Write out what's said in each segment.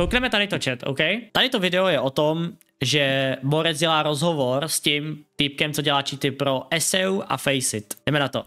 Koukneme tady to chat, OK? Tady to video je o tom, že Borec dělá rozhovor s tím týpkem, co dělá cheaty pro ESEU a Faceit. Jdeme na to.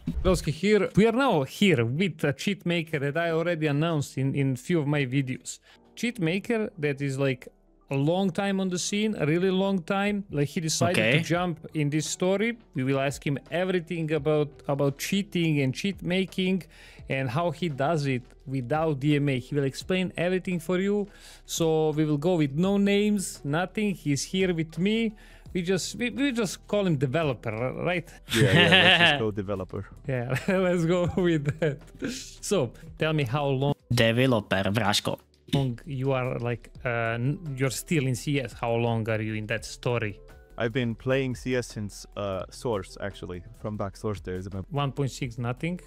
Here, we are now here with a cheat maker that I already announced in few of my videos. Cheat maker that is like a long time on the scene, a really long time. Like he decided to jump in this story. We will ask him everything about cheating and cheat making and how he does it without DMA. He will explain everything for you. So we will go with no names, nothing. He's here with me. We just call him developer, right? Yeah, let's just go developer. Yeah, let's go with that. So tell me how long Developer, vráško. you are like you're still in CS. How long are you in that story? I've been playing CS since Source, actually. From back Source days. 1.6 nothing.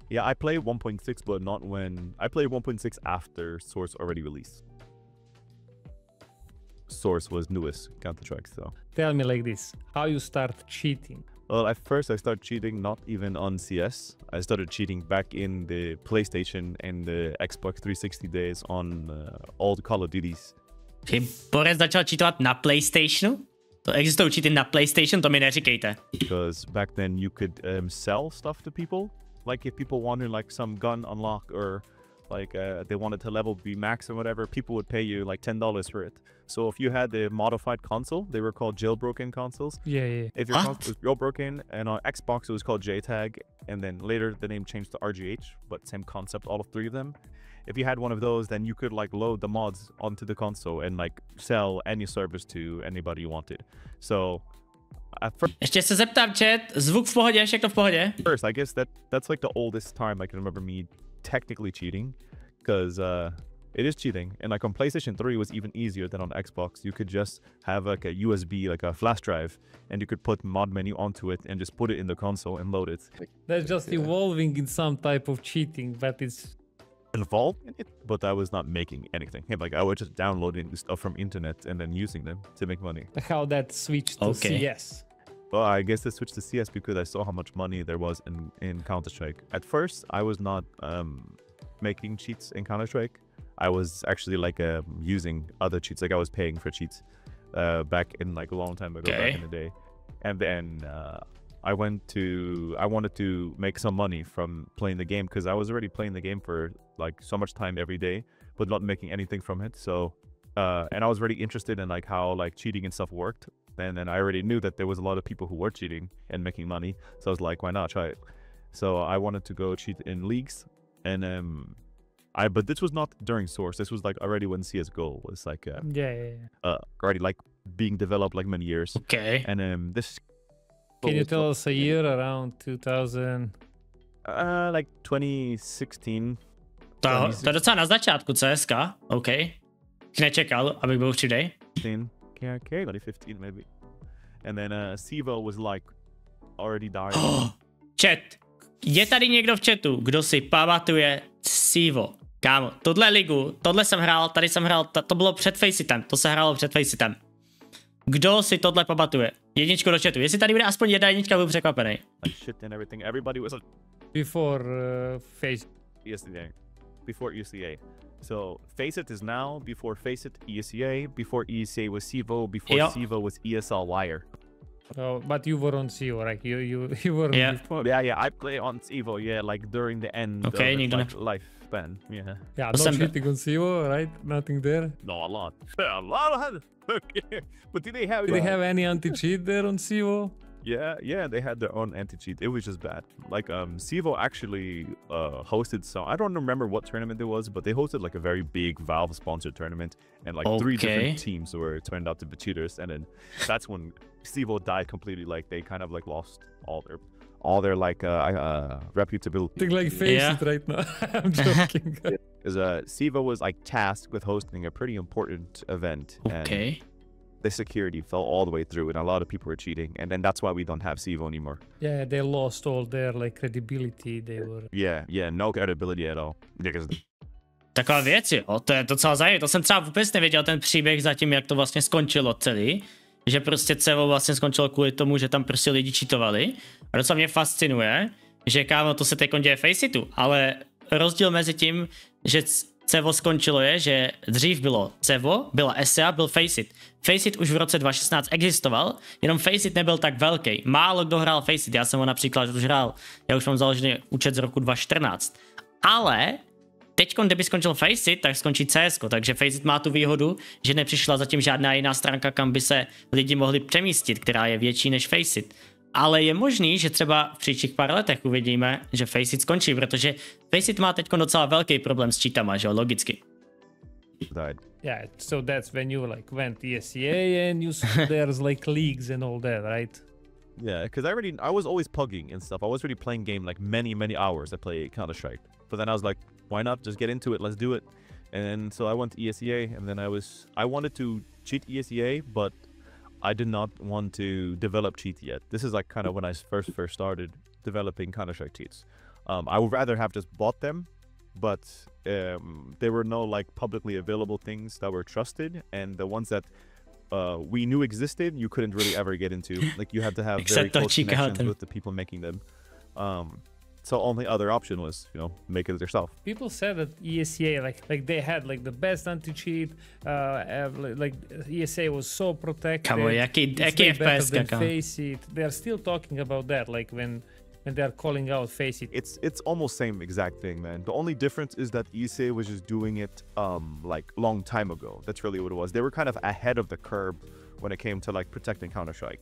Yeah, I played 1.6, but not when... I played 1.6 after Source already released. Source was newest Counter-Strike, so... Tell me like this, how you start cheating? Well, at first I started cheating not even on CS. I started cheating back in the PlayStation and the Xbox 360 days on old Call of Duties. Borec začal cheatovat na PlayStationu? To existují cheaty na PlayStation, to mi neříkejte. Because back then you could sell stuff to people. Like if people wanted like some gun unlock or like they wanted to level B max or whatever, people would pay you like $10 for it. So if you had the modified console, they were called jailbroken consoles. Yeah. If your console was jailbroken, and on Xbox it was called JTAG, and then later the name changed to RGH, but same concept, all of three of them. If you had one of those, then you could like load the mods onto the console and like sell any service to anybody you wanted. So at first, ještě se zeptám chat, zvuk v pohodě, všechno v pohodě? First, I guess that's like the oldest time I can remember me technically cheating, because it is cheating. And like on PlayStation 3 it was even easier than on Xbox. You could just have like a USB, like a flash drive, and you could put mod menu onto it and just put it in the console and load it. That's just evolving in some type of cheating, but it's involved in it, but I was not making anything. Like I was just downloading stuff from internet and then using them to make money. How that switched to CS? Well, I guess I switched to CS because I saw how much money there was in Counter-Strike. At first, I was not making cheats in Counter-Strike. I was actually like using other cheats. Like I was paying for cheats back in like a long time ago, back in the day. And then I wanted to make some money from playing the game, because I was already playing the game for like so much time every day, but not making anything from it. So and I was really interested in like how like cheating and stuff worked. And then I already knew that there was a lot of people who were cheating and making money. So I was like, why not try it? So I wanted to go cheat in leagues. And but this was not during Source. This was like already when CSGO was like already like being developed like many years. Okay. And this... Can you tell us a year around 2000? Like 2016. To je docela na začátku CSK. OK. Nečekal, abych byl určitej. Okay, 2015 maybe. And then Sivo was like already dying. Chat. Je tady někdo v chatu, kdo si pamatuje Sivo? Kámo, tohle ligu, tohle jsem hrál, tady jsem hrál, to bylo před Faceitem, to se hrálo před Faceitem. Kdo si tohle pamatuje? Jedničku do chatu. Jestli tady bude aspoň jedna jednička, byl překvapený. Shit and everything. Everybody was before Faceit. Yesterday. Before ESEA. So Faceit is now before Faceit ESEA. Before ESEA was Sivo. Before Sivo was ESL Wire. Oh, but you were on Sivo, right? You were before. Yeah. I play on Sivo. Yeah, like during the end of like, lifespan. Yeah. Yeah, no cheating on Sivo, right? Nothing there. No, a lot. A lot. Okay. But did they have any anti-cheat there on Sivo? Yeah, they had their own anti-cheat. It was just bad. Like Sivo actually hosted some, I don't remember what tournament it was, but they hosted like a very big Valve sponsored tournament, and like 3 different teams were turned out to be cheaters, and then that's when Sivo died completely. Like they kind of like lost all their like reputability. Think like Faceit right now. I'm joking. Because Sivo was like tasked with hosting a pretty important event. And the security fell all the way through, and a lot of people were cheating, and then that's why we don't have Sivo anymore. Yeah, they lost all their like credibility. They were. Yeah, no credibility at all. Taková věc, jo, to je docela zajímavé. To jsem třeba vůbec nevěděl, ten příběh zatím, jak to vlastně skončilo celý. Že prostě CEVO vlastně skončilo kvůli tomu, že tam prostě lidi cheatovali. A docela mě fascinuje, že kámo, to se teď děje Faceitu, ale rozdíl mezi tím, že Cevo skončilo je, že dřív bylo Cevo, byla ESEA, byl Faceit. Faceit už v roce 2016 existoval, jenom Faceit nebyl tak velký. Málo kdo hrál Faceit, já jsem ho například už hrál, já už mám založený účet z roku 2014. Ale teď, kdyby skončil Faceit, tak skončí CS, takže Faceit má tu výhodu, že nepřišla zatím žádná jiná stránka, kam by se lidi mohli přemístit, která je větší než Faceit. Ale je možný, že třeba v příštích pár letech uvidíme, že Faceit skončí, protože Faceit má teď docela velký problém s cheatama, že jo, logicky. Yeah, so that's when you like went ESEA and you saw there's like leagues and all that, right? Yeah, because I was always pugging and stuff. I was really playing game like many hours. I play Counter-Strike. But then I was like, why not just get into it? Let's do it. And so I went to ESEA, and then I wanted to cheat ESEA, but I did not want to develop cheat yet. This is like kind of when I first started developing Counter-Strike cheats. I would rather have just bought them, but there were no like publicly available things that were trusted, and the ones that we knew existed, you couldn't really ever get into. Like you had to have very close connections with the people making them. So only other option was, you know, make it yourself. People said that ESEA, like they had like the best anti-cheat, like ESEA was so protected. Kamo, jaký FPS, Faceit. They are still talking about that, like when they are calling out Faceit. It's almost same exact thing, man. The only difference is that ESEA was just doing it like long time ago. That's really what it was. They were kind of ahead of the curve when it came to like protecting Counter-Strike.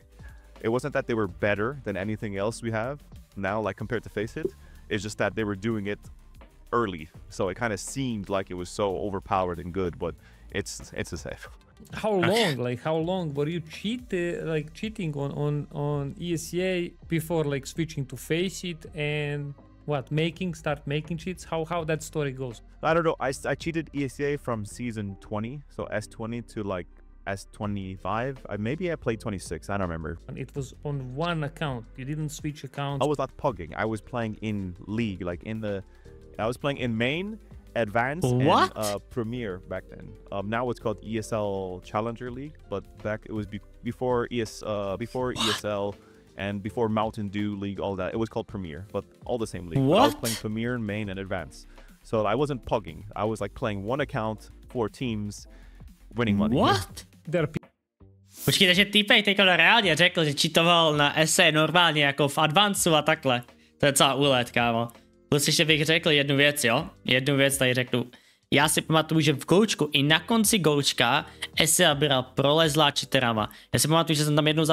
It wasn't that they were better than anything else we have now, like compared to Faceit. It's just that they were doing it early, so it kind of seemed like it was so overpowered and good, but it's the same. How long were you cheating on ESEA before like switching to Faceit and start making cheats? How that story goes? I don't know. I cheated ESEA from season 20, so S20 to like S25. Maybe I played 26. I don't remember. And it was on one account. You didn't switch accounts. I was not pugging. I was playing in league, like I was playing in main, advanced, and premier back then. Now it's called ESL Challenger League, but back it was before ESL and before Mountain Dew League, all that. It was called Premier, but all the same league. I was playing Premier, main, and advanced. So I wasn't pugging. I was like playing one account, 4 teams, winning money. What? Počkej, takže týpej teď reálně řekl, že cheatoval na ESE normálně jako v advancu a takhle. To je celá úlet, kámo. Plus ještě bych řekl jednu věc, jo? Jednu věc tady řeknu. Já si pamatuju, že v goučku i na konci goučka ESE byla prolezlá cheaterama. Já si pamatuju, že jsem tam jednou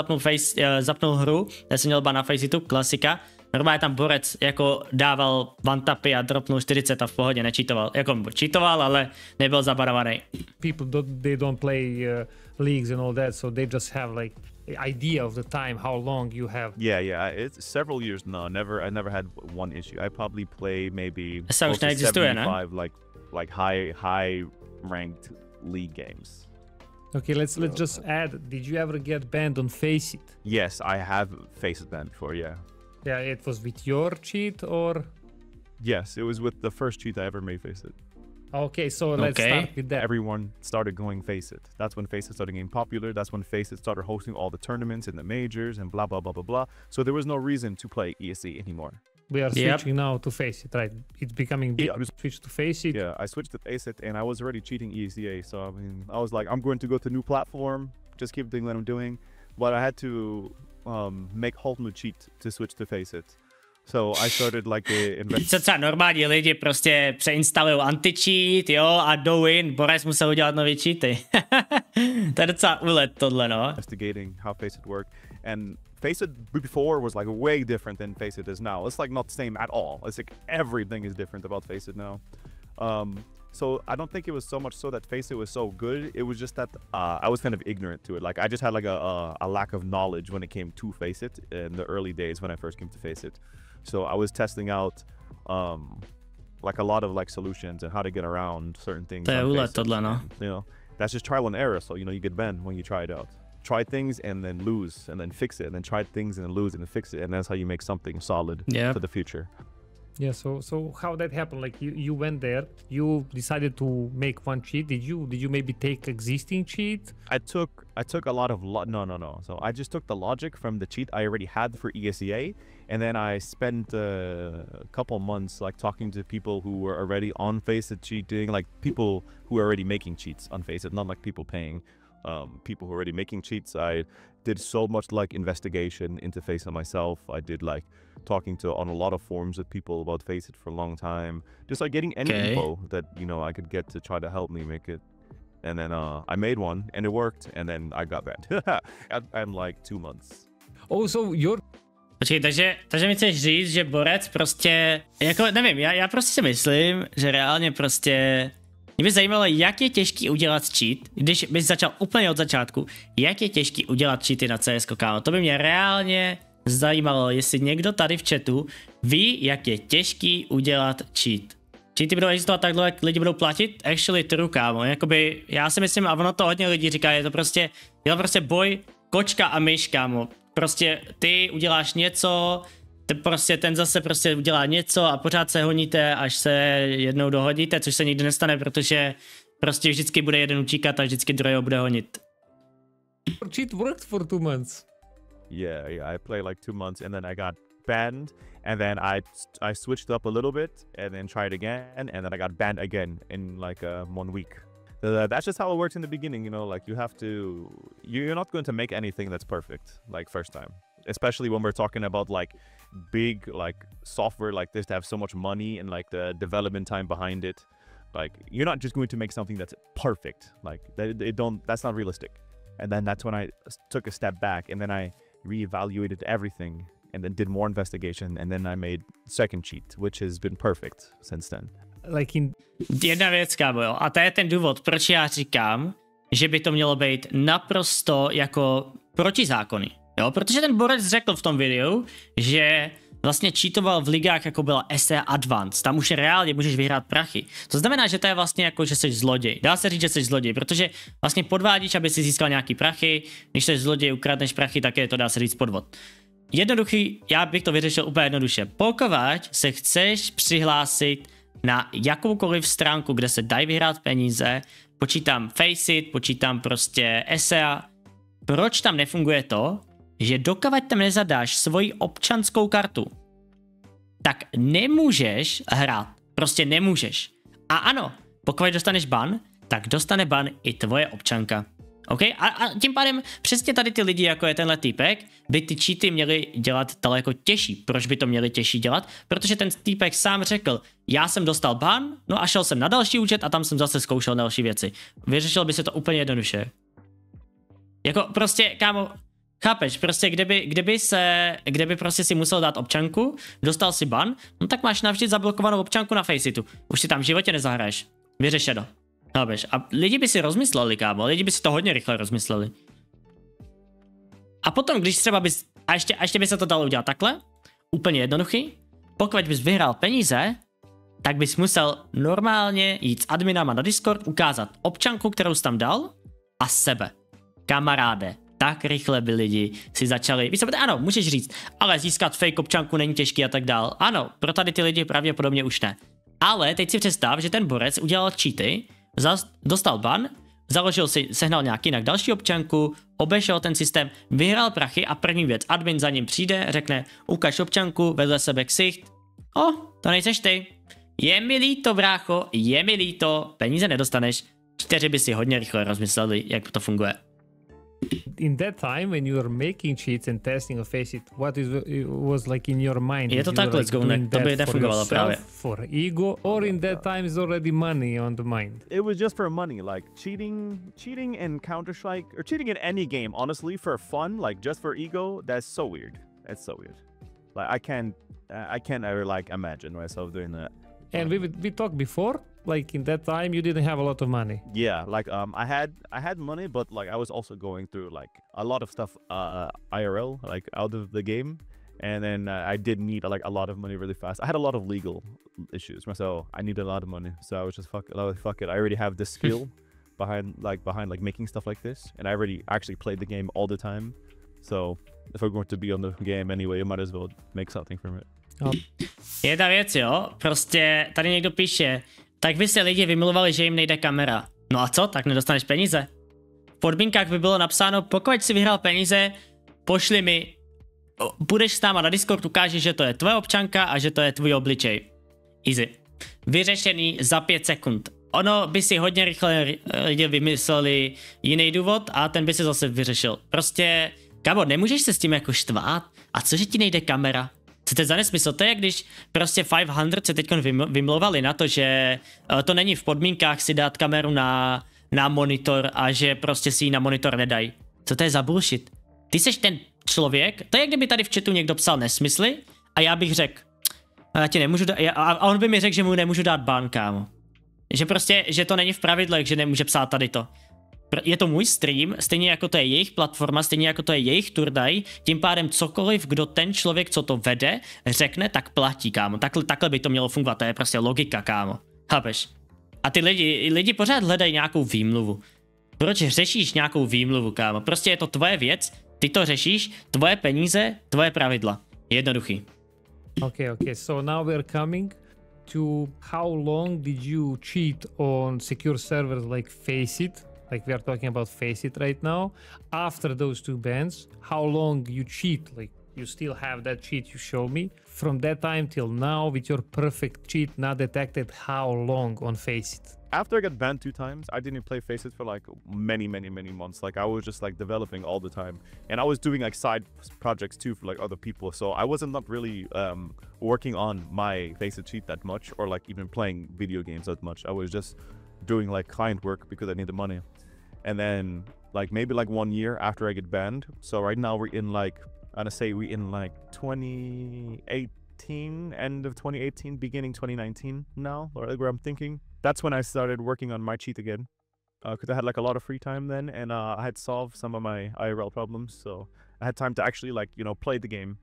zapnul hru, já jsem měl na Faceitu, klasika. Normálně tam borec jako dával one-tapy a dropnul 40 a v pohodě necheatoval. Jako cheatoval, ale nebyl zabarovaný. People they don't play leagues and all that, so they just have like idea of the time how long you have. Yeah, it's several years now. I never had one issue. I probably play maybe close to 75 like high ranked league games. Okay, let's just add. Did you ever get banned on Faceit? Yes, I have Faceit banned before. Yeah. Yeah, it was with your cheat or? Yes, it was with the first cheat I ever made Faceit. Okay, so let's start with that. Everyone started going Faceit. That's when Faceit started getting popular. That's when Faceit started hosting all the tournaments and the majors and blah, blah, blah, blah, blah. So there was no reason to play ESE anymore. We are switching now to Faceit, right? It's becoming big. Switch to Faceit. Yeah, I switched to Faceit and I was already cheating ESEA. So I mean, I was like, I'm going to go to a new platform, just keep doing what I'm doing. But I had to make whole new cheat to switch to Faceit. So I started like Co normální lidi prostě přeinstalují Anticheat, jo, a jdou in, Boris musel udělat nový cheaty. To je docela úlet tohle, no. Investigating how Faceit worked. And Faceit before was like way different than Faceit is now. It's like not the same at all. It's like everything is different about Faceit now. So I don't think it was so much so that Faceit was so good. It was just that I was kind of ignorant to it. Like I just had like a lack of knowledge when it came to Faceit in the early days when I first came to Faceit. So I was testing out like a lot of like solutions and how to get around certain things. You know, that's just trial and error. So you know, you get banned when you try it out. Try things and then lose and then fix it, and then try things and then lose and then fix it, and that's how you make something solid for the future. Yeah, so how that happened? Like you went there, you decided to make one cheat. Did you maybe take existing cheat? I took a lot of no. So I just took the logic from the cheat I already had for ESEA, and then I spent a couple months like talking to people who were already on Faceit cheating, like people who are already making cheats on Faceit, not like people paying. People who are already making cheats. I did so much like investigation into Faceit myself. I did like talking to on a lot of forums with people about Faceit for a long time, just like getting any info that I could get to try to help me make it. And then I made one and it worked, and then I got banned. I'm like 2 months. Oh, so you're... Počkej, takže mi chceš říct, že borec prostě, jako nevím, já prostě si myslím, že reálně prostě, mě by zajímalo, jak je těžký udělat cheat, když bys začal úplně od začátku, jak je těžký udělat cheaty na CS:ko, kámo. To by mě reálně zajímalo, jestli někdo tady v chatu ví, jak je těžký udělat cheat. Cheaty budou existovat takhle, jak lidi budou platit? Actually true, kámo. Jakoby, já si myslím, a ono to hodně lidí říká, je to prostě boj kočka a myš, kámo. Prostě ty uděláš něco, ten zase prostě udělá něco a pořád se honíte, až se jednou dohodíte, což se nikdy nestane, protože prostě vždycky bude jeden utíkat a vždycky druhého bude honit. Cheat worked for 2 months. Yeah, I played like 2 months and then I got banned, and then I switched up a little bit and then tried again, and then I got banned again in like 1 week. That's just how it works in the beginning, like you have to, you're not going to make anything that's perfect like first time, especially when we're talking about like big like software like this to have so much money and like the development time behind it. Like you're not just going to make something that's perfect, like that's not realistic. And then that's when I took a step back, and then I reevaluated everything and then did more investigation, and then I made second cheat, which has been perfect since then. Jedna věc, kámo, jo, a to je ten důvod, proč já říkám, že by to mělo být naprosto jako protizákonný, jo, protože ten borec řekl v tom videu, že vlastně cheatoval v ligách, jako byla ESEU Advanced, tam už reálně můžeš vyhrát prachy. To znamená, že to je vlastně jako, že jsi zloděj. Dá se říct, že jsi zloděj, protože vlastně podvádíš, aby si získal nějaký prachy, když jsi zloděj, ukradneš prachy, tak je to, dá se říct, podvod. Jednoduchý, já bych to vyřešil úplně jednoduše. Pokud se chceš přihlásit na jakoukoliv stránku, kde se dají vyhrát peníze, počítám Faceit, počítám prostě ESEU, proč tam nefunguje to, že dokud tam nezadáš svoji občanskou kartu, tak nemůžeš hrát. Prostě nemůžeš. A ano, pokud dostaneš ban, tak dostane ban i tvoje občanka. OK? A tím pádem přesně tady ty lidi, jako je tenhle týpek, by ty cheaty měli dělat daleko těžší. Proč by to měli těžší dělat? Protože ten týpek sám řekl, já jsem dostal ban, no a šel jsem na další účet a tam jsem zase zkoušel další věci. Vyřešil by se to úplně jednoduše. Jako prostě, kámo, chápeš, prostě kdyby prostě si musel dát občanku, dostal si ban, no tak máš navždy zablokovanou občanku na Faceitu. Už si tam v životě nezahraješ. Vyřešeno. Chápeš? A lidi by si rozmysleli, kámo, lidi by si to hodně rychle rozmysleli. A potom, když třeba bys, a ještě by se to dalo udělat takhle, úplně jednoduchý, pokud bys vyhrál peníze, tak bys musel normálně jít s adminama na Discord, ukázat občanku, kterou jsi tam dal, a sebe. Kamaráde. Tak rychle by lidi si začali, ano, můžeš říct, ale získat fake občanku není těžký a tak dál. Ano, pro tady ty lidi pravděpodobně už ne. Ale teď si představ, že ten borec udělal cheaty, dostal ban, sehnal nějaký jinak další občanku, obešel ten systém, vyhrál prachy a první věc, admin za ním přijde, řekne, ukaž občanku, vedle sebe ksicht. To nejseš ty. Je mi líto, brácho, je mi líto, peníze nedostaneš. Čtyři by si hodně rychle rozmysleli, jak to funguje. In that time, when you were making cheats and testing a Faceit, what was like in your mind? Je to takhle, to by nefungovalo právě. For ego, or in that time is already money on the mind? It was just for money, like cheating in Counter-Strike, or cheating in any game, honestly, for fun, like just for ego, that's so weird. That's so weird. Like I can't ever like imagine myself doing that. And we talked before. Like in that time, you didn't have a lot of money. Yeah, like I had money, but like I was also going through like a lot of stuff IRL, like out of the game, and then I did need like a lot of money really fast. I had a lot of legal issues, so I needed a lot of money. So I was just fuck it. I already have the skill behind making stuff like this, and I already actually played the game all the time. So if we're going to be on the game anyway, you might as well make something from it. No. Je ta věc, jo, prostě tady někdo píše, tak by se lidi vymluvali, že jim nejde kamera. No a co, tak nedostaneš peníze. V podmínkách by bylo napsáno, pokud si vyhrál peníze, pošli mi, budeš s náma na Discord, ukážeš, že to je tvoje občanka a že to je tvůj obličej. Easy. Vyřešený za 5 sekund. Ono by si hodně rychle lidi vymysleli jiný důvod a ten by se zase vyřešil. Prostě, kámo, nemůžeš se s tím jako štvát. A cože ti nejde kamera? Co to je za nesmysl? To je, když prostě 500 se teď vymlouvali na to, že to není v podmínkách si dát kameru na monitor a že prostě si ji na monitor nedají. Co to je za bullshit? Ty seš ten člověk, to je, kdyby tady v chatu někdo psal nesmysly a já bych řekl, já ti nemůžu dát, a on by mi řekl, že mu nemůžu dát ban, kámo. Že prostě, že to není v pravidlech, že nemůže psát tady to. Je to můj stream, stejně jako to je jejich platforma, stejně jako to je jejich turnaj, tím pádem cokoliv, kdo ten člověk, co to vede, řekne, tak platí, kámo. Takhle by to mělo fungovat, to je prostě logika, kámo. Chápeš? A ty lidi pořád hledají nějakou výmluvu. Proč řešíš nějakou výmluvu, kámo? Prostě je to tvoje věc, ty to řešíš, tvoje peníze, tvoje pravidla. Jednoduchý. Okay, so now we're coming to how long did you cheat on secure servers like Faceit? Like we are talking about Faceit right now. After those 2 bans, how long you cheat? Like you still have that cheat you show me. From that time till now with your perfect cheat not detected, how long on Faceit? After I got banned 2 times, I didn't play Faceit for like many months. Like I was just like developing all the time, and I was doing like side projects too for like other people. So I wasn't not really working on my Faceit cheat that much, or like even playing video games that much. I was just doing like client work because I needed money. And then like maybe like 1 year after I get banned. So right now we're in like, I'm gonna say we're in like 2018, end of 2018, beginning 2019 now, or like where I'm thinking. That's when I started working on my cheat again, because I had like a lot of free time then, and I had solved some of my IRL problems, so I had time to actually like, you know, play the game.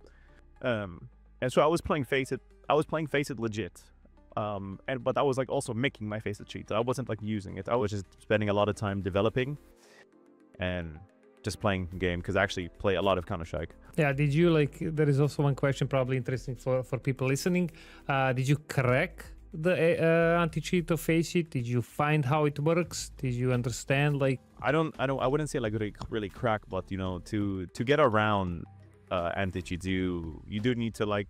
And so I was playing Faceit. I was playing Faceit legit, but I was like also making my Faceit cheat. I wasn't like using it. I was just spending a lot of time developing and just playing the game, because I actually play a lot of Counter-Strike. Yeah, did you like, there is also one question probably interesting for people listening. Did you crack the anti-cheat of Faceit? Did you find how it works? Did you understand like? I wouldn't say like really crack, but you know, to get around anti-cheats, you do need to like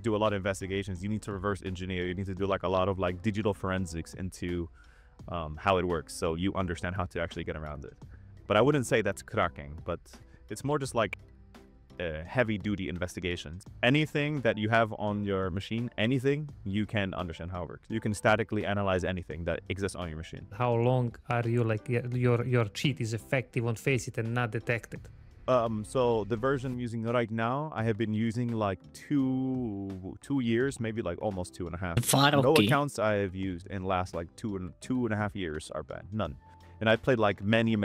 do a lot of investigations. You need to reverse engineer. You need to do like a lot of like digital forensics into how it works, so you understand how to actually get around it. But I wouldn't say that's cracking, but it's more just like heavy-duty investigations. Anything that you have on your machine, anything, you can understand how it works. You can statically analyze anything that exists on your machine. How long are you like your cheat is effective on Faceit and not detected? So the version I'm using right now, I have been using like two years, maybe like almost 2.5. No accounts I have used in last like two and a half years are banned. None. And I played like many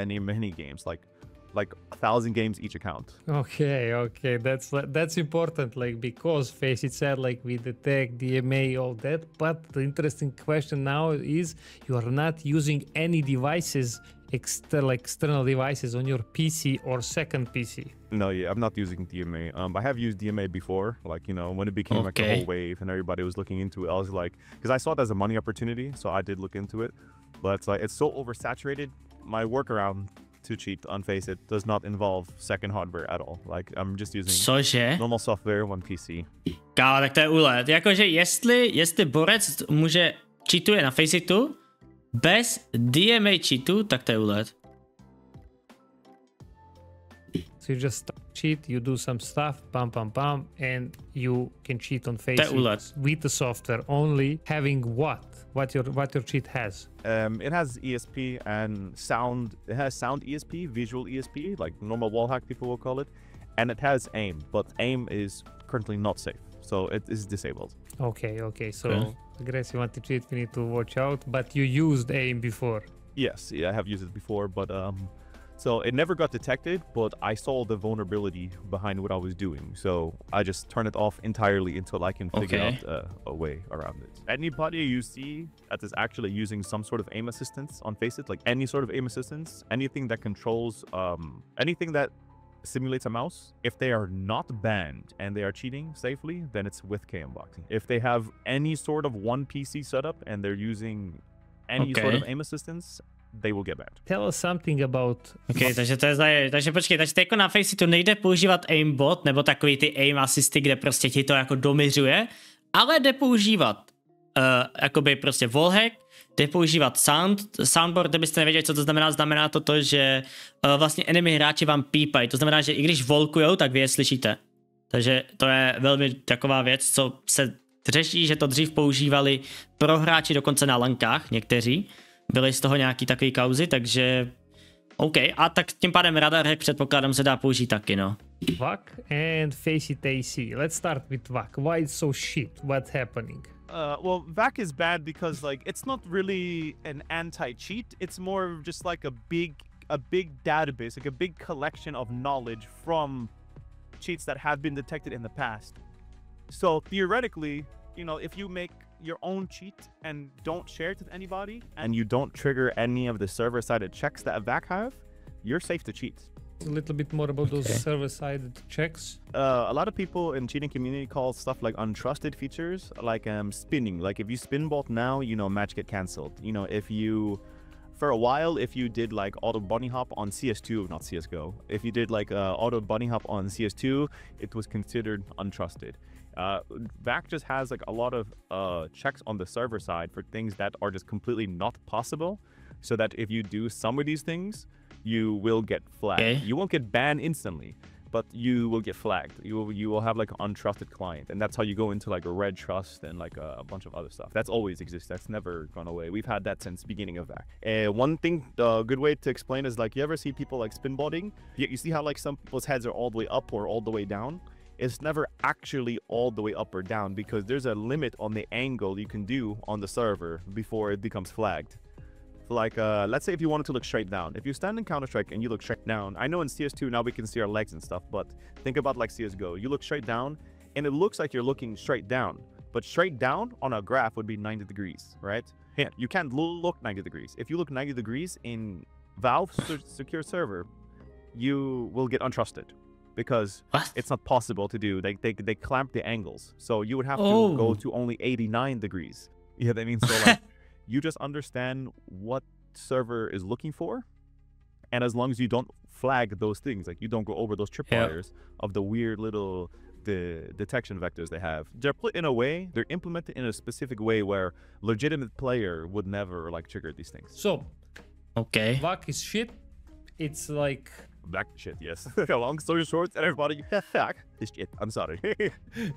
games, like 1,000 games each account. Okay, that's important, like, because Faceit said like we detect DMA, all that, but the interesting question now is you are not using any devices, external devices on your PC or second PC. No, yeah, I'm not using DMA. I have used DMA before, like, you know, when it became like a whole wave and everybody was looking into it. I was like, because I saw it as a money opportunity, so I did look into it, but it's like it's so oversaturated. My workaround to cheat on Faceit does not involve second hardware at all. Like, I'm just using normal software on PC. Kámo, tak to je úlet. Jakože jestli borec cheatuje na Faceitu bez DMA cheatu, tak to je úlet. So you just cheat, you do some stuff, pam, and you can cheat on Faceit with the software only, having what your cheat has. It has ESP and sound. It has sound ESP, visual ESP, like normal wallhack people will call it, and it has aim, but aim is currently not safe, so it is disabled. Okay. So aggressive anti-cheat, we need to watch out. But you used aim before? Yes, yeah, I have used it before, but so it never got detected, but I saw the vulnerability behind what I was doing. So I just turn it off entirely until I can figure out a way around it. Anybody you see that is actually using some sort of aim assistance on Faceit, like any sort of aim assistance, anything that controls, anything that simulates a mouse. If they are not banned and they are cheating safely, then it's with KM boxing. If they have any sort of one PC setup and they're using any sort of aim assistance, they will get banned. Tell us something about... Okay, takže počkej, takže jako na Faceitu nejde používat aimbot nebo takový ty aim asisty, kde prostě ti to jako doměřuje, ale jde používat jakoby prostě wallhack, jde používat soundboard, kdybyste nevěděli, co to znamená, znamená to, že vlastně enemy hráči vám pípají, to znamená, že i když volkujou, tak vy je slyšíte. Takže to je velmi taková věc, co se řeší, že to dřív používali pro hráči dokonce na lankách, někteří. Byly z toho nějaký takový kauzy, takže OK. A tak tím pádem radar hack předpokládám se dá použít taky, no. VAC and Faceit AC. Let's start with VAC. Why it's so shit? What's happening? Well, VAC is bad because like it's not really an anti-cheat. It's more just like a big database, like a big collection of knowledge from cheats that have been detected in the past. So theoretically, you know, if you make your own cheat and don't share it with anybody, and you don't trigger any of the server-sided checks that a VAC have, you're safe to cheat. A little bit more about those server-sided checks. A lot of people in cheating community call stuff like untrusted features, like spinning. Like if you spin bolt now, you know, match get cancelled. You know, if you, for a while, if you did like auto bunny hop on CS2, not CSGO, if you did like auto bunny hop on CS2, it was considered untrusted. VAC just has like a lot of checks on the server side for things that are just completely not possible, so that if you do some of these things, you will get flagged. Okay. You won't get banned instantly, but you will get flagged. You will have like an untrusted client, and that's how you go into like a red trust and like a bunch of other stuff. That's always exists. That's never gone away. We've had that since beginning of VAC. One thing, a good way to explain is like, you ever see people like spinbotting? You see how like some people's heads are all the way up or all the way down? It's never actually all the way up or down, because there's a limit on the angle you can do on the server before it becomes flagged. Like, let's say if you wanted to look straight down. If you stand in Counter-Strike and you look straight down, I know in CS2 now we can see our legs and stuff, but think about like CSGO. You look straight down, and it looks like you're looking straight down. But straight down on a graph would be 90 degrees, right? Yeah, you can't look 90 degrees. If you look 90 degrees in Valve's secure server, you will get untrusted. Because it's not possible to do. They clamp the angles. So you would have to go to only 89 degrees. Yeah, that means so like you just understand what server is looking for. And as long as you don't flag those things, like you don't go over those tripwires of the weird little detection vectors they have. They're put in a way, they're implemented in a specific way where legitimate player would never like trigger these things. So, VAC is shit. It's like... VAC shit, yes. Long story short, everybody, VAC is shit. I'm sorry.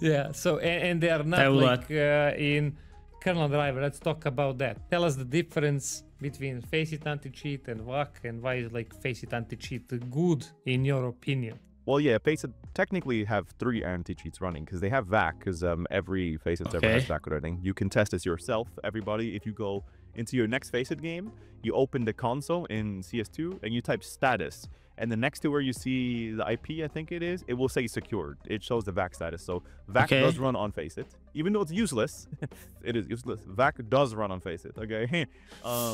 Yeah, so, and they are not like in kernel driver. Let's talk about that. Tell us the difference between Faceit anti-cheat and VAC, and why is like Faceit anti-cheat good in your opinion? Well, yeah, Faceit technically have 3 anti-cheats running, because they have VAC, because every Faceit server has VAC running. You can test this yourself, everybody. If you go into your next Faceit game, you open the console in CS2 and you type status, and then next to where you see the IP, I think it is, it will say secured. It shows the VAC status. So VAC does run on Faceit, even though it's useless. It is useless. VAC does run on Faceit, okay?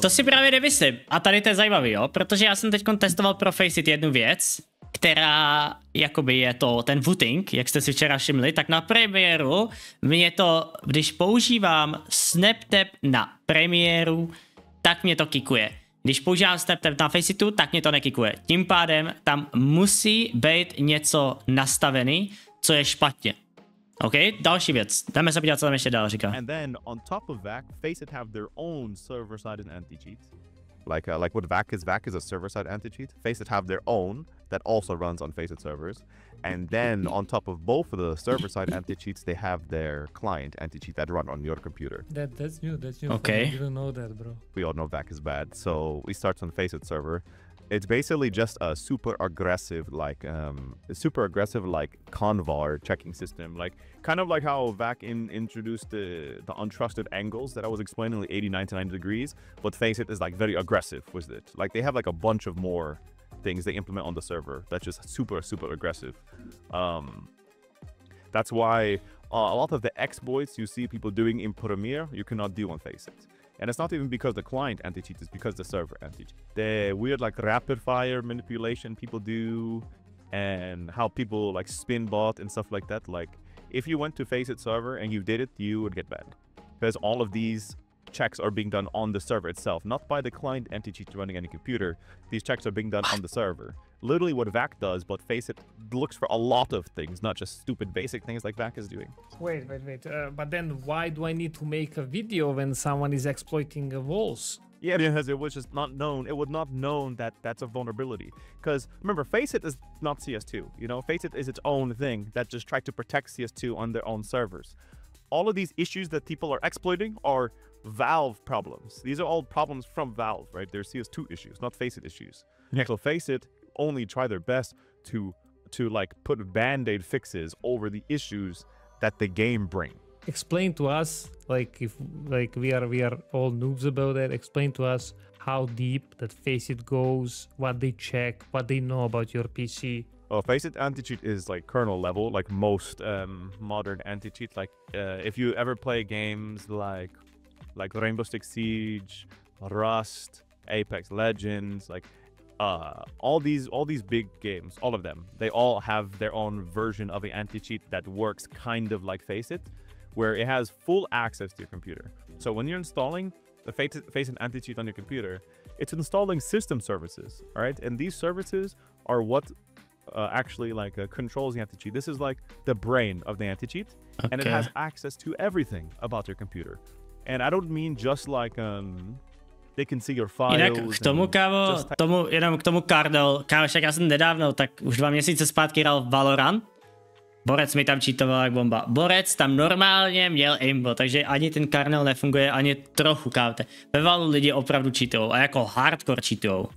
To si právě nemyslím. A tady to je zajímavý, jo? Protože já jsem teď testoval pro Faceit jednu věc, která jakoby je to ten voting, jak jste si včera všimli, tak na premiéru mě to, když používám SnapTap na premiéru, tak mě to kikuje. Když používám SnapTap na Faceitu, tak mě to nekikuje. Tím pádem tam musí být něco nastavený, co je špatně. OK, další věc. Jdeme se podívat, co tam ještě dál říká. And then on top of VAC, Faceit have their own server-sided anti-cheat. Like what VAC is a server-side anti-cheat. Faceit have their own that also runs on Faceit servers. And then on top of both of the server-side anti-cheats, they have their client anti-cheat that run on your computer. That's new. Okay. You don't know that, bro. We all know VAC is bad, so we start on Faceit server. It's basically just a super aggressive like convar checking system, like kind of like how VAC introduced the untrusted angles that I was explaining, like 89 to 90 degrees, but Faceit is like very aggressive with it. Like they have like a bunch of more things they implement on the server that's just super aggressive. That's why a lot of the exploits you see people doing in Premiere you cannot do on Faceit. And it's not even because the client anti-cheat, it's because the server anti-cheat. The weird like rapid fire manipulation people do, and how people like spin bot and stuff like that. Like if you went to Faceit server and you did it, you would get banned because all of these checks are being done on the server itself, not by the client Anticheat running any computer. These checks are being done on the server. Literally what VAC does, but Faceit looks for a lot of things, not just stupid basic things like VAC is doing. Wait. But then why do I need to make a video when someone is exploiting walls? Yeah, because it was just not known. It would not known that that's a vulnerability. Because remember, Faceit is not CS2. You know, Faceit is its own thing that just tried to protect CS2 on their own servers. All of these issues that people are exploiting are Valve problems. These are all problems from Valve, right? They're CS2 issues, not Faceit issues. Yeah. So Faceit only try their best to like put band-aid fixes over the issues that the game bring. Explain to us, like if like we are all noobs about that. Explain to us how deep that Faceit goes, what they check, what they know about your PC. Oh, Faceit anti-cheat is like kernel level, like most modern anti-cheat. Like if you ever play games like Rainbow Six Siege, Rust, Apex Legends, like all these big games, all of them, they all have their own version of an anti-cheat that works kind of like Faceit, where it has full access to your computer. So when you're installing the Faceit anti-cheat on your computer, it's installing system services, all right? And these services are what actually like controls the anti-cheat. This is like the brain of the anti-cheat, okay. And it has access to everything about your computer. And I don't mean just like they can see your files. Jinak k tomu, kámo, jenom k tomu Kardel, kámo, však já jsem nedávno, tak už 2 měsíce zpátky hrál Valorant. Borec mi tam cheatoval jak bomba. Borec tam normálně měl aimbot, takže ani ten kernel nefunguje ani trochu, káte. Ve Valu lidi opravdu cheatujou a jako hardcore cheatujou.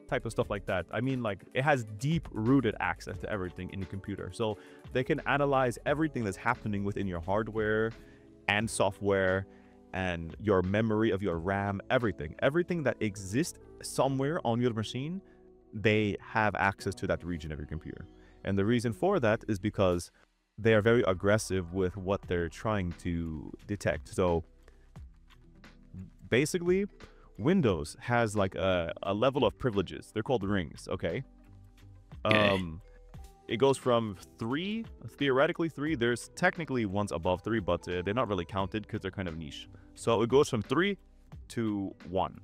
Type of stuff like that. I mean, like, it has deep-rooted access to everything in your computer. So they can analyze everything that's happening within your hardware and software and your memory of your RAM, everything. Everything that exists somewhere on your machine, they have access to that region of your computer. And the reason for that is because they are very aggressive with what they're trying to detect. So basically, Windows has like a level of privileges. They're called rings, okay? It goes from 3, theoretically 3. There's technically ones above 3, but they're not really counted because they're kind of niche. So it goes from 3 to 1.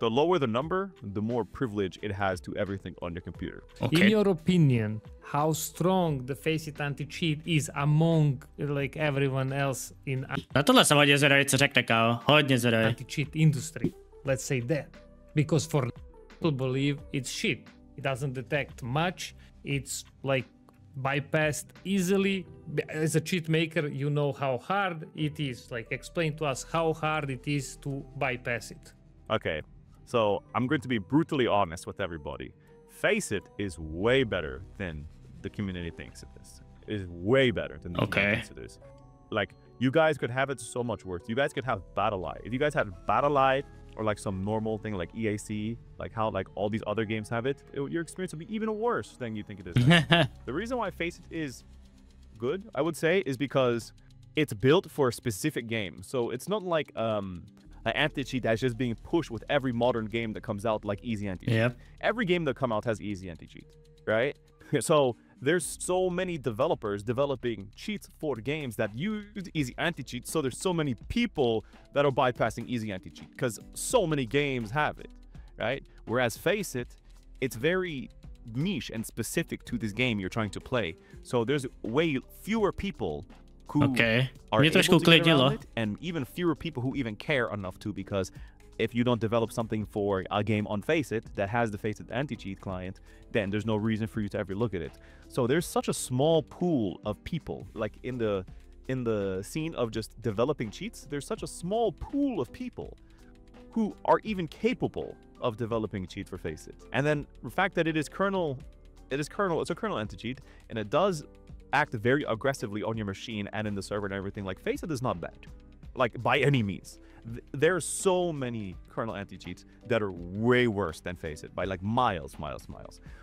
The lower the number, the more privilege it has to everything on your computer. Okay. In your opinion, how strong the Faceit anti-cheat is among like everyone else in Na tohle jsem hodně zvědavý, co řekne, kámo. Hodně zvědavý. Anti-cheat industry. Let's say that. Because for people believe it's shit. It doesn't detect much. It's like bypassed easily. As a cheat maker, you know how hard it is. Like explain to us how hard it is to bypass it. Okay. So I'm going to be brutally honest with everybody. Faceit is way better than the community thinks it is. It is way better than the community thinks it is. Like, you guys could have it so much worse. You guys could have BattleEye. If you guys had BattleEye or like some normal thing like EAC, like how like all these other games have it, your experience would be even worse than you think it is. The reason why Faceit is good, I would say, is because it's built for a specific game. So it's not like an anti-cheat that's just being pushed with every modern game that comes out, like easy anti-cheat. Yep. Every game that comes out has easy anti-cheat, right? So there's so many developers developing cheats for games that use easy anti-cheat. So there's so many people that are bypassing easy anti-cheat because so many games have it, right? Whereas Faceit, it's very niche and specific to this game you're trying to play. So there's way fewer people who are able to get around it, and even fewer people who even care enough to, because if you don't develop something for a game on Faceit that has the Faceit anti-cheat client, then there's no reason for you to ever look at it. So there's such a small pool of people, like in the scene of just developing cheats, there's such a small pool of people who are even capable of developing a cheat for Faceit. And then the fact that it's a kernel anti-cheat, and it does act very aggressively on your machine and in the server and everything. Like, Faceit is not bad, like by any means. There are so many kernel anti-cheats that are way worse than Faceit by like miles.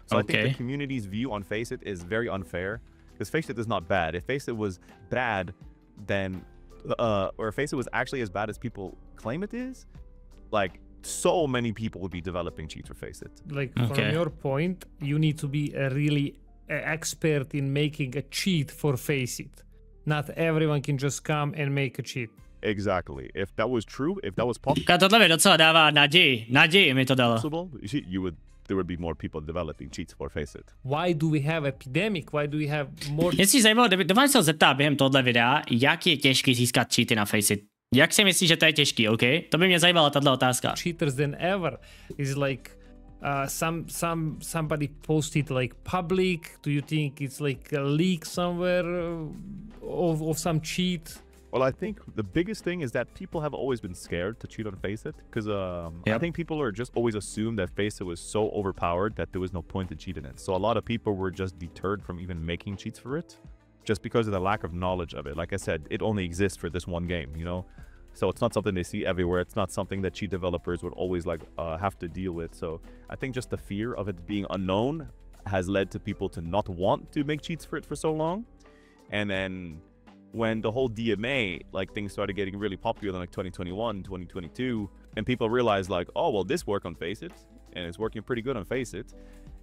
So I think the community's view on Faceit is very unfair, because Faceit is not bad. If Faceit was bad, then or if Faceit was actually as bad as people claim it is, like so many people would be developing cheats for Faceit. Like from your point, you need to be a really expert in making a cheat for Faceit. Not everyone can just come and make a cheat. Exactly. If that was true, if that was Tohle mi docela dává naději mi to dalo. possible, there would be more people developing cheats for Faceit. Why do we have epidemic? Why do we have more... Mě si zajímalo, dovolím se ho zeptat během tohle videa, jak je těžký získat cheaty na Faceit. Jak si myslíš, že to je těžký, OK? To by mě zajímala tato otázka. Cheaters than ever is like somebody posted like public. Do you think it's like a leak somewhere of some cheat? Well, I think the biggest thing is that people have always been scared to cheat on Faceit because I think people are just always assumed that Faceit was so overpowered that there was no point to cheat in it. So a lot of people were just deterred from even making cheats for it just because of the lack of knowledge of it. Like I said, it only exists for this one game, you know? So it's not something they see everywhere. It's not something that cheat developers would always like have to deal with. So I think just the fear of it being unknown has led to people to not want to make cheats for it for so long. And then when the whole DMA like things started getting really popular in like 2021, 2022, and people realized like, oh, well, this worked on Faceit and it's working pretty good on Faceit.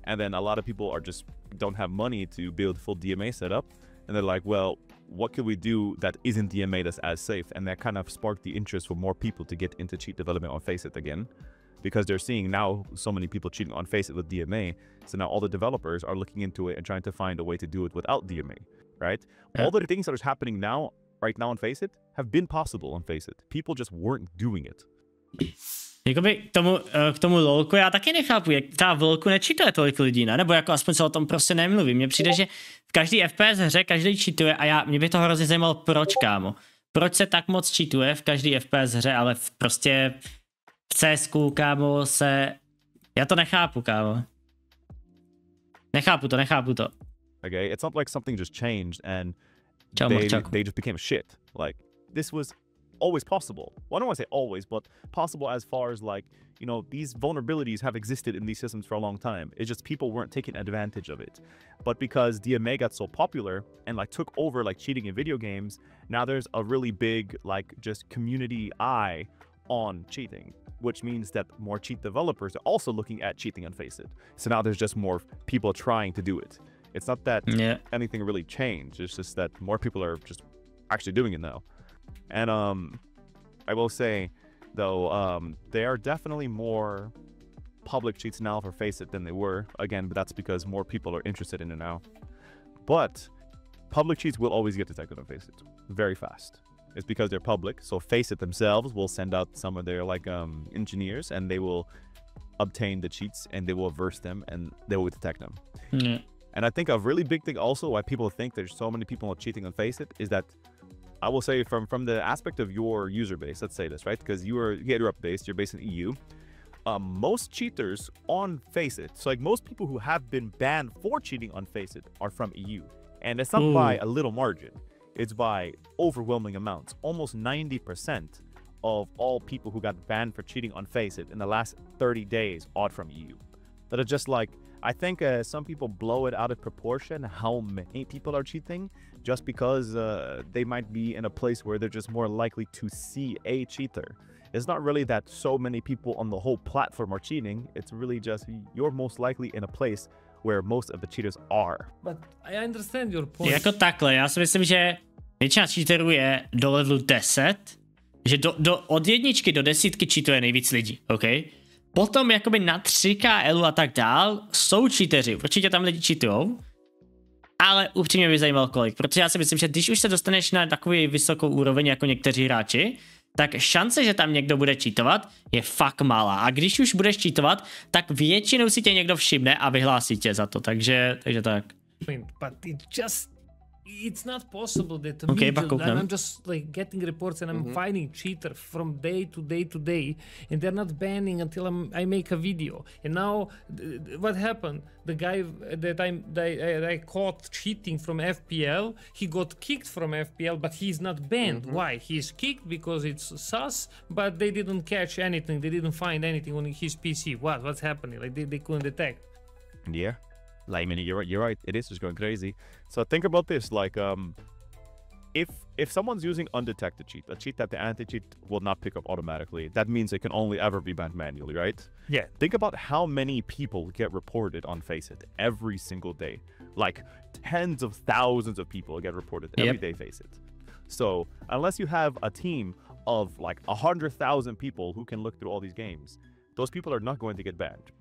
And then a lot of people are just don't have money to build full DMA setup. And they're like, well, what can we do that isn't DMA that's as safe? And that kind of sparked the interest for more people to get into cheat development on Faceit again, because they're seeing now so many people cheating on Faceit with DMA. So now all the developers are looking into it and trying to find a way to do it without DMA, right? Yeah. All the things that are happening now, right now on Faceit, have been possible on Faceit. People just weren't doing it. Jakoby k tomu lolku já taky nechápu, jak ta v lolku nečítuje tolik lidí, ne? Nebo jako aspoň se o tom prostě nemluví. Mně přijde, že v každý FPS hře každý čítuje a mě by to hrozně zajímalo, proč, kámo. Proč se tak moc čítuje v každý FPS hře, ale prostě v CSku, kámo, já to nechápu, kámo. Nechápu to. Okay, it's not like something just changed and they just became shit. Like, this was always possible. Well, I don't want to say always, but possible as far as like, you know, these vulnerabilities have existed in these systems for a long time. It's just people weren't taking advantage of it. But because DMA got so popular and like took over like cheating in video games, now there's a really big like just community eye on cheating, which means that more cheat developers are also looking at cheating on Faceit. So now there's just more people trying to do it. It's not that anything really changed. It's just that more people are just actually doing it now. And I will say, though, there are definitely more public cheats now for Faceit than they were. Again, but that's because more people are interested in it now. But public cheats will always get detected on Faceit very fast. It's because they're public. So Faceit themselves will send out some of their like engineers, and they will obtain the cheats and they will reverse them and they will detect them. Yeah. And I think a really big thing also why people think there's so many people cheating on Faceit is that, I will say from the aspect of your user base, let's say this, right? Because you're based, you're based in EU. Most cheaters on Faceit, so like most people who have been banned for cheating on Faceit are from EU. And it's not by a little margin. It's by overwhelming amounts. Almost 90% of all people who got banned for cheating on Faceit in the last 30 days are from EU. That are just like, I think some people blow it out of proportion how many people are cheating just because they might be in a place where they're just more likely to see a cheater. It's not really that so many people on the whole platform are cheating. It's really just you're most likely in a place where most of the cheaters are. But I understand your point. Jako takhle, já si myslím, že většina cheaterů je do levelu 10, že od 1 do 10 cheatuje nejvíc lidí, OK? Potom jakoby na 3KL a tak dál jsou cheateři, určitě tam lidi cheatujou, ale upřímně by zajímalo kolik, protože já si myslím, že když už se dostaneš na takový vysokou úroveň jako někteří hráči, tak šance, že tam někdo bude cheatovat, je fakt malá. A když už budeš cheatovat, tak většinou si tě někdo všimne a vyhlásí tě za to, takže tak. But it's not possible that I'm just like getting reports and I'm finding cheater from day to day and they're not banning until I make a video. And now what happened? The guy that I caught cheating from FPL, he got kicked from FPL, but he's not banned. Why? He's kicked because it's sus, but they didn't catch anything. They didn't find anything on his PC. What's happening? Like they couldn't detect. Yeah. Like, I mean, you're right. It is just going crazy. So think about this. Like, if someone's using undetected cheat, a cheat that the anti-cheat will not pick up automatically, that means it can only ever be banned manually, right? Yeah. Think about how many people get reported on Faceit every single day. Like tens of thousands of people get reported every day, Faceit. So unless you have a team of like 100,000 people who can look through all these games, those people are not going to get banned.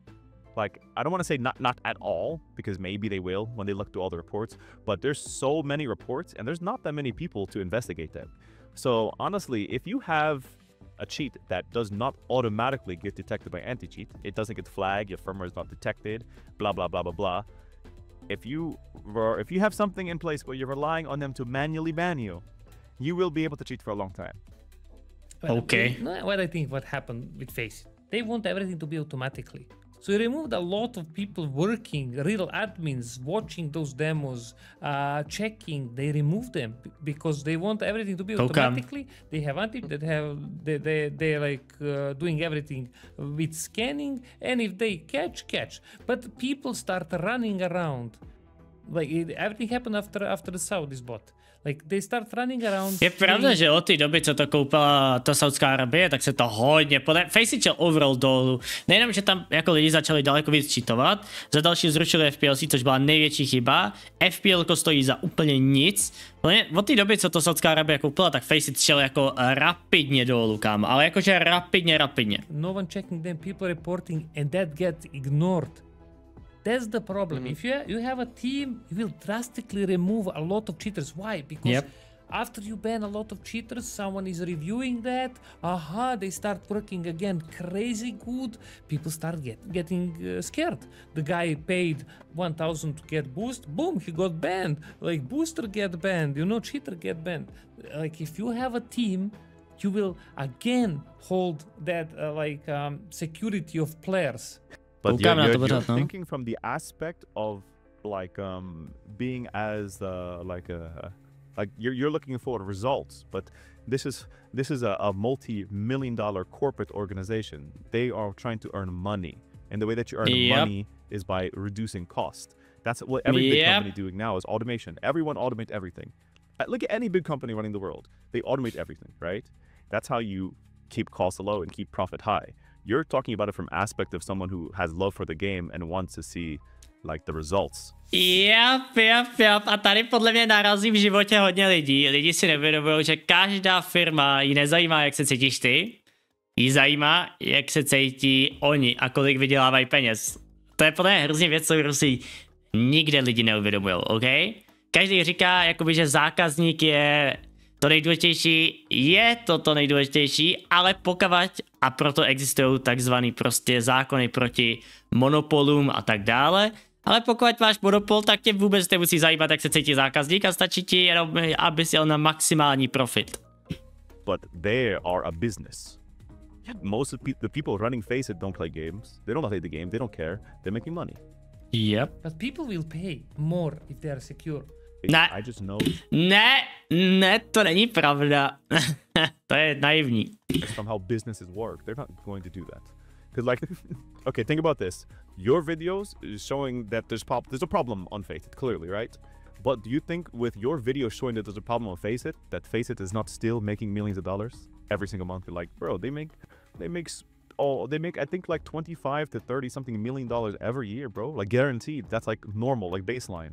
Like, I don't want to say not at all, because maybe they will when they look through all the reports, but there's so many reports and there's not that many people to investigate them. So honestly, if you have a cheat that does not automatically get detected by anti-cheat, it doesn't get flagged, your firmware is not detected, blah, blah, blah, blah, blah. If you have something in place where you're relying on them to manually ban you, you will be able to cheat for a long time. Okay. What I think what happened with Faceit, they want everything to be automatically. So you removed a lot of people working, real admins, watching those demos, checking. They removed them because they want everything to be automatically. They have they're like doing everything with scanning, and if they catch. But people start running around. Like everything happened after the Saudis bought. Like they start running around. Je pravda, že od té doby, co to koupila ta Saudská Arabie, tak se to hodně Faceit šel overall dolů. Nejenom, že tam jako lidi začali daleko víc cheatovat, za další zrušili FPLC, což byla největší chyba. FPL stojí za úplně nic. Od té doby, co to Saudská Arabie koupila, tak Faceit šel jako rapidně dolů, kámo. Ale jakože rapidně. No one checking them, people reporting, and that gets ignored. That's the problem. If you have a team, you will drastically remove a lot of cheaters. Why? Because after you ban a lot of cheaters, someone is reviewing that. They start working again crazy good. People start getting scared. The guy paid 1,000 to get boost. Boom, he got banned. Like booster get banned. You know, cheater get banned. Like if you have a team, you will again hold that security of players. But you're thinking from the aspect of like being as you're looking for results, but this is a multi-million-dollar corporate organization. They are trying to earn money, and the way that you earn money is by reducing cost. That's what every big company doing now is automation. Everyone automate everything. Look at any big company running the world. They automate everything, right? That's how you keep costs low and keep profit high. You're talking about it from aspect of someone who has love for the game and wants to see like the results. Yep. A tady podle mě narazí v životě hodně lidí. Lidi si neuvědomují, že každá firma jí nezajímá, jak se cítíš ty. Jí zajímá, jak se cítí oni a kolik vydělávají peněz. To je podle mě hrozně věc, co si nikde lidi neuvědomují, OK? Každý říká, jakoby, že zákazník je to nejdůležitější, je to nejdůležitější, ale pokavať, a proto existují takzvaný prostě zákony proti monopolům a tak dále, ale pokud máš monopol, tak tě vůbec nemusí zajímat, jak se cítí zákazník a stačí ti jenom, aby si jel na maximální profit. But they are a business. Most of the people running Faceit don't play games. They don't play the game. They don't care. They're making money. Yep. But people will pay more if they are secure. Ne, I just know. Ne, to není pravda. To je naivní. That's from how businesses work. They're not going to do that. Because like, okay, think about this. Your videos is showing that there's a problem on Faceit, clearly, right? But do you think with your video showing that there's a problem on Faceit, that Faceit is not still making millions of dollars every single month? You're like, bro, they make I think like 25 to 30 something $1 million every year, bro. Like guaranteed. That's like normal, like baseline.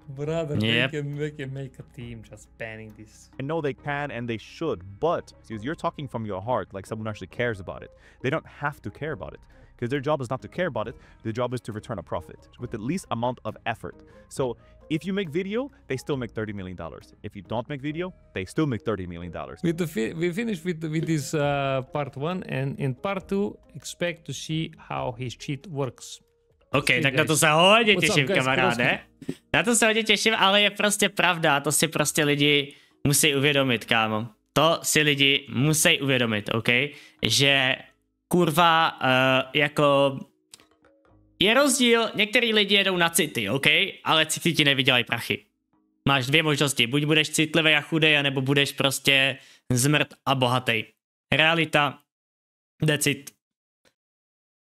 Brother, they can make a team just banning this. I know they can and they should, but you're talking from your heart, like someone actually cares about it. They don't have to care about it, because their job is not to care about it. Their job is to return a profit with the least amount of effort. So if you make video, they still make $30 million. If you don't make video, they still make $30 million. We finished with this part 1, and in part 2, expect to see how his cheat works. OK, tak na to se hodně těším, kamaráde. Na to se hodně těším, ale je prostě pravda, to si prostě lidi musí uvědomit, kámo. To si lidi musí uvědomit, OK? Že kurva, jako je rozdíl, některý lidi jedou na city, OK? Ale city ti nevydělají prachy. Máš dvě možnosti, buď budeš citlivý a chudej, anebo budeš prostě zmrt a bohatý. Realita, decit.